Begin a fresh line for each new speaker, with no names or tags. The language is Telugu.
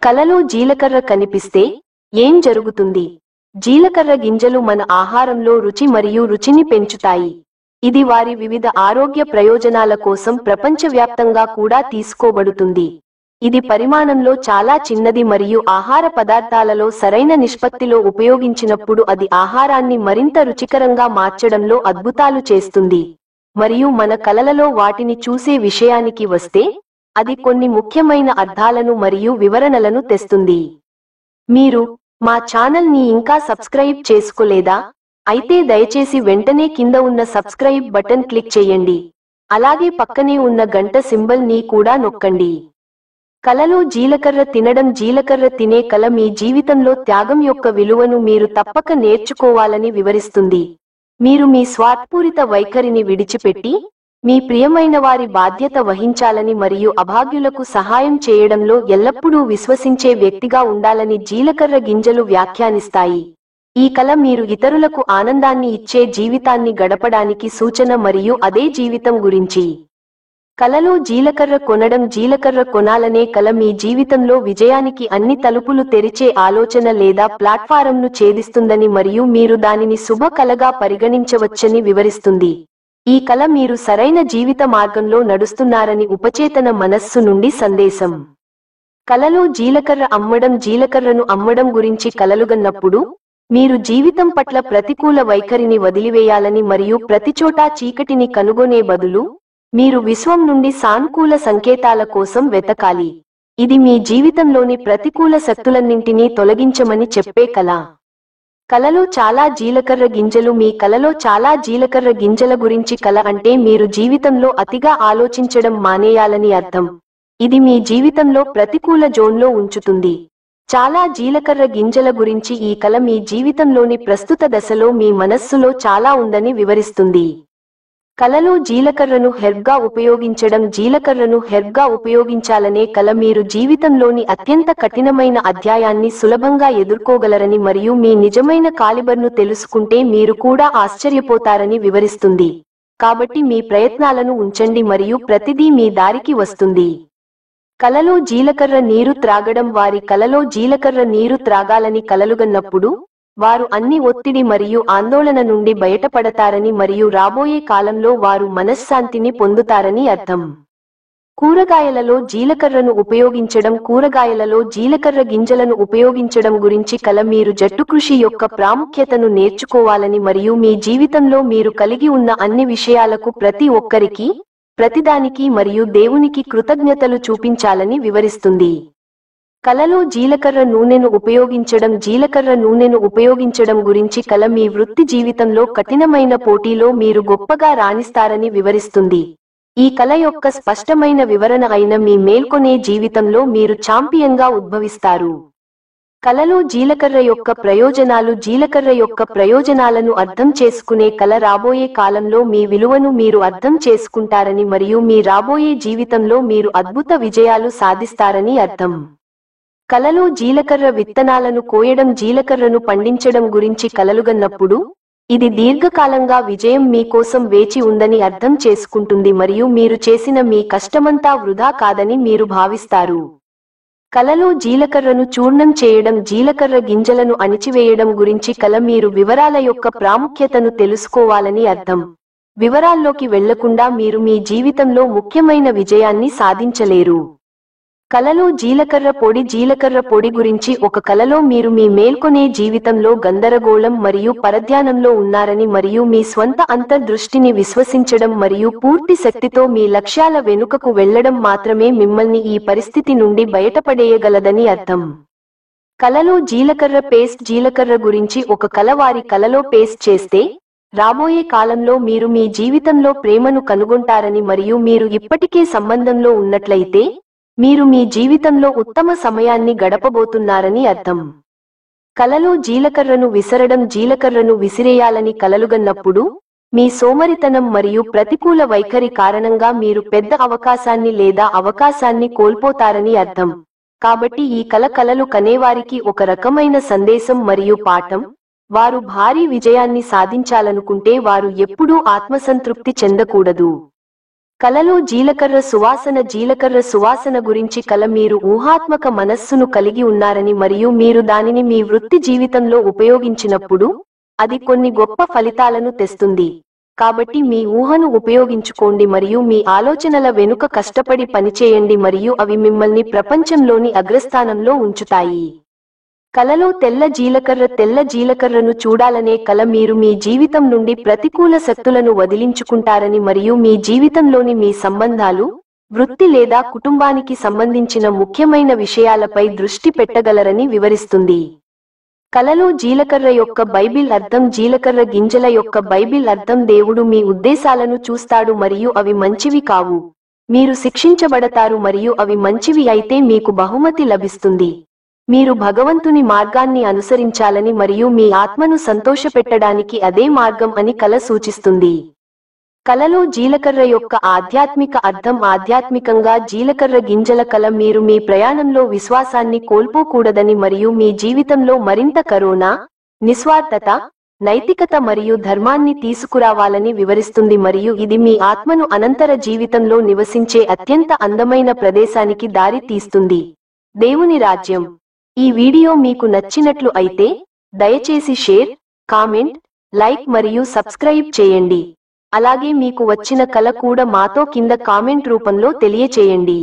కలలో జీలకర్ర కనిపిస్తే ఏం జరుగుతుంది? జీలకర్ర గింజలు మన ఆహారంలో రుచి మరియు రుచిని పెంచుతాయి. ఇది వారి వివిధ ఆరోగ్య ప్రయోజనాల కోసం ప్రపంచవ్యాప్తంగా కూడా తీసుకోబడుతుంది. ఇది పరిమాణంలో చాలా చిన్నది మరియు ఆహార పదార్థాలలో సరైన నిష్పత్తిలో ఉపయోగించినప్పుడు అది ఆహారాన్ని మరింత రుచికరంగా మార్చడంలో అద్భుతాలు చేస్తుంది. మరియు మన కలలలో వాటిని చూసే విషయానికి వస్తే, అది కొన్ని ముఖ్యమైన అర్థాలను మరియు వివరణలను తెస్తుంది. మీరు మా ఛానల్ ని ఇంకా సబ్స్క్రైబ్ చేసుకోలేదా? అయితే దయచేసి వెంటనే కింద ఉన్న సబ్స్క్రైబ్ బటన్ క్లిక్ చేయండి. అలాగే పక్కనే ఉన్న గంట సింబల్ ని కూడా నొక్కండి. కలలో జీలకర్ర తినడం. జీలకర్ర తినే కల మీ జీవితంలో త్యాగం యొక్క విలువను మీరు తప్పక నేర్చుకోవాలని వివరిస్తుంది. మీరు మీ స్వార్థపూరిత వైఖరిని విడిచిపెట్టి, మీ ప్రియమైన వారి బాధ్యత వహించాలని మరియు అభాగ్యులకు సహాయం చేయడంలో ఎల్లప్పుడూ విశ్వసించే వ్యక్తిగా ఉండాలని జీలకర్ర గింజలు వ్యాఖ్యానిస్తాయి. ఈ కల మీరు ఇతరులకు ఆనందాన్ని ఇచ్చే జీవితాన్ని గడపడానికి సూచన మరియు అదే జీవితం గురించి. కలలో జీలకర్ర కొనడం. జీలకర్ర కొనాలనే కల మీ జీవితంలో విజయానికి అన్ని తలుపులు తెరిచే ఆలోచన లేదా ప్లాట్ఫారంను ఛేదిస్తుందని మరియు మీరు దానిని శుభ కలగా పరిగణించవచ్చని వివరిస్తుంది. ఈ కల మీరు సరైన జీవిత మార్గంలో నడుస్తున్నారని ఉపచేతన మనస్సు నుండి సందేశం. కలలో జీలకర్ర అమ్మడం. జీలకర్రను అమ్మడం గురించి కలలుగన్నప్పుడు, మీరు జీవితం పట్ల ప్రతికూల వైఖరిని వదిలివేయాలని మరియు ప్రతిచోటా చీకటిని కనుగొనే బదులు, మీరు విశ్వం నుండి సానుకూల సంకేతాల కోసం వెతకాలి. ఇది మీ జీవితంలోని ప్రతికూల శక్తులన్నింటినీ తొలగించమని చెప్పే కల. కలలో చాలా జీలకర్ర గింజలు. మీ కలలో చాలా జీలకర్ర గింజల గురించి కల అంటే మీరు జీవితంలో అతిగా ఆలోచించడం మానేయాలని అర్థం. ఇది మీ జీవితంలో ప్రతికూల జోన్లో ఉంచుతుంది. చాలా జీలకర్ర గింజల గురించి ఈ కల మీ జీవితంలోని ప్రస్తుత దశలో మీ మనస్సులో చాలా ఉందని వివరిస్తుంది. కలలో జీలకర్రను హెర్బ్గా ఉపయోగించడం. జీలకర్రను హెర్బ్గా ఉపయోగించాలనే కల మీరు జీవితంలోని అత్యంత కఠినమైన అధ్యాయాన్ని సులభంగా ఎదుర్కోగలరని మరియు మీ నిజమైన కాలిబర్ను తెలుసుకుంటే మీరు కూడా ఆశ్చర్యపోతారని వివరిస్తుంది. కాబట్టి మీ ప్రయత్నాలను ఉంచండి మరియు ప్రతిదీ మీ దారికి వస్తుంది. కలలో జీలకర్ర నీరు త్రాగడం. వారి కలలో జీలకర్ర నీరు త్రాగాలని కలలుగన్నప్పుడు, వారు అన్ని ఒత్తిడి మరియు ఆందోళన నుండి బయటపడతారని మరియు రాబోయే కాలంలో వారు మనశ్శాంతిని పొందుతారని అర్థం. కూరగాయలలో జీలకర్రను ఉపయోగించడం. కూరగాయలలో జీలకర్ర గింజలను ఉపయోగించడం గురించి కల మీరు జట్టుకృషి యొక్క ప్రాముఖ్యతను నేర్చుకోవాలని మరియు మీ జీవితంలో మీరు కలిగి ఉన్న అన్ని విషయాలకు ప్రతి ఒక్కరికి, ప్రతిదానికి మరియు దేవునికి కృతజ్ఞతలు చూపించాలని వివరిస్తుంది. కలలో జీలకర్ర నూనెను ఉపయోగించడం. జీలకర్ర నూనెను ఉపయోగించడం గురించి కల మీ వృత్తి జీవితంలో కఠినమైన పోటీలో మీరు గొప్పగా రాణిస్తారని వివరిస్తుంది. ఈ కల యొక్క స్పష్టమైన వివరణ అయిన మీ మేల్కొనే జీవితంలో మీరు ఛాంపియన్గా ఉద్భవిస్తారు. కలలో జీలకర్ర యొక్క ప్రయోజనాలు. జీలకర్ర యొక్క ప్రయోజనాలను అర్థం చేసుకునే కల రాబోయే కాలంలో మీ విలువను మీరు అర్థం చేసుకుంటారని మరియు మీ రాబోయే జీవితంలో మీరు అద్భుత విజయాలు సాధిస్తారని అర్థం. కలలో జీలకర్ర విత్తనాలను కోయడం. జీలకర్రను పండించడం గురించి కలలుగన్నప్పుడు, ఇది దీర్ఘకాలంగా విజయం మీ కోసం వేచి ఉందని అర్థం చేసుకుంటుంది మరియు మీరు చేసిన మీ కష్టమంతా వృధా కాదని మీరు భావిస్తారు. కలలో జీలకర్రను చూర్ణం చేయడం. జీలకర్ర గింజలను అణిచివేయడం గురించి కల మీరు వివరాల యొక్క ప్రాముఖ్యతను తెలుసుకోవాలని అర్థం. వివరాల్లోకి వెళ్లకుండా మీరు మీ జీవితంలో ముఖ్యమైన విజయాన్ని సాధించలేరు. కలలో జీలకర్ర పొడి. జీలకర్ర పొడి గురించి ఒక కలలో మీరు మీ మేల్కొనే జీవితంలో గందరగోళం మరియు పరధ్యానంలో ఉన్నారని మరియు మీ స్వంత అంతర్దృష్టిని విశ్వసించడం మరియు పూర్తి శక్తితో మీ లక్ష్యాల వెనుకకు వెళ్లడం మాత్రమే మిమ్మల్ని ఈ పరిస్థితి నుండి బయటపడేయగలదని అర్థం. కలలో జీలకర్ర పేస్ట్. జీలకర్ర గురించి ఒక కల వారి కలలో పేస్ట్ చేస్తే, రాబోయే కాలంలో మీరు మీ జీవితంలో ప్రేమను కనుగొంటారని మరియు మీరు ఇప్పటికే సంబంధంలో ఉన్నట్లయితే, మీరు మీ జీవితంలో ఉత్తమ సమయాన్ని గడపబోతున్నారని అర్థం. కలలో జీలకర్రను విసరడం. జీలకర్రను విసిరేయాలని కలలుగన్నప్పుడు, మీ సోమరితనం మరియు ప్రతికూల వైఖరి కారణంగా మీరు పెద్ద అవకాశాన్ని లేదా అవకాశాన్ని కోల్పోతారని అర్థం. కాబట్టి ఈ కలలు కనేవారికి ఒక రకమైన సందేశం మరియు పాఠం. వారు భారీ విజయాన్ని సాధించాలనుకుంటే వారు ఎప్పుడూ ఆత్మసంతృప్తి చెందకూడదు. కలలో జీలకర్ర సువాసన గురించి కల మీరు ఊహాత్మక మనస్సును కలిగి ఉన్నారని మరియు మీరు దానిని మీ వృత్తి జీవితంలో ఉపయోగించినప్పుడు అది కొన్ని గొప్ప ఫలితాలను తెస్తుంది. కాబట్టి మీ ఊహను ఉపయోగించుకోండి మరియు మీ ఆలోచనల వెనుక కష్టపడి పనిచేయండి మరియు అవి మిమ్మల్ని ప్రపంచంలోని అగ్రస్థానంలో ఉంచుతాయి. కలలో తెల్ల జీలకర్రను చూడాలనే కల మీరు మీ జీవితం నుండి ప్రతికూల శక్తులను వదిలించుకుంటారని మరియు మీ జీవితంలోని మీ సంబంధాలు, వృత్తి లేదా కుటుంబానికి సంబంధించిన ముఖ్యమైన విషయాలపై దృష్టి పెట్టగలరని వివరిస్తుంది. కలలో జీలకర్ర యొక్క బైబిల్ అర్థం జీలకర్ర గింజల యొక్క బైబిల్ అర్థం దేవుడు మీ ఉద్దేశాలను చూస్తాడు మరియు అవి మంచివి కావు. మీరు శిక్షించబడతారు మరియు అవి మంచివి అయితే మీకు బహుమతి లభిస్తుంది. మీరు భగవంతుని మార్గాన్ని అనుసరించాలని మరియు మీ ఆత్మను సంతోషపెట్టడానికి అదే మార్గం అని కల సూచిస్తుంది. కలలో జీలకర్ర యొక్క ఆధ్యాత్మిక అర్థం ఆధ్యాత్మికంగా జీలకర్ర గింజల కల మీరు మీ ప్రయాణంలో విశ్వాసాన్ని కోల్పోకూడదని మరియు మీ జీవితంలో మరింత కరుణ, నిస్వార్థత, నైతికత మరియు ధర్మాన్ని తీసుకురావాలని వివరిస్తుంది మరియు ఇది మీ ఆత్మను అనంతర జీవితంలో నివసించే అత్యంత అందమైన ప్రదేశానికి దారి తీస్తుంది. దేవుని రాజ్యం. ఈ వీడియో మీకు నచ్చినట్లు అయితే దయచేసి షేర్, కామెంట్, లైక్ మరియు సబ్స్క్రైబ్ చేయండి. అలాగే మీకు వచ్చిన కల కూడా మాతో కింద కామెంట్ రూపంలో తెలియచేయండి.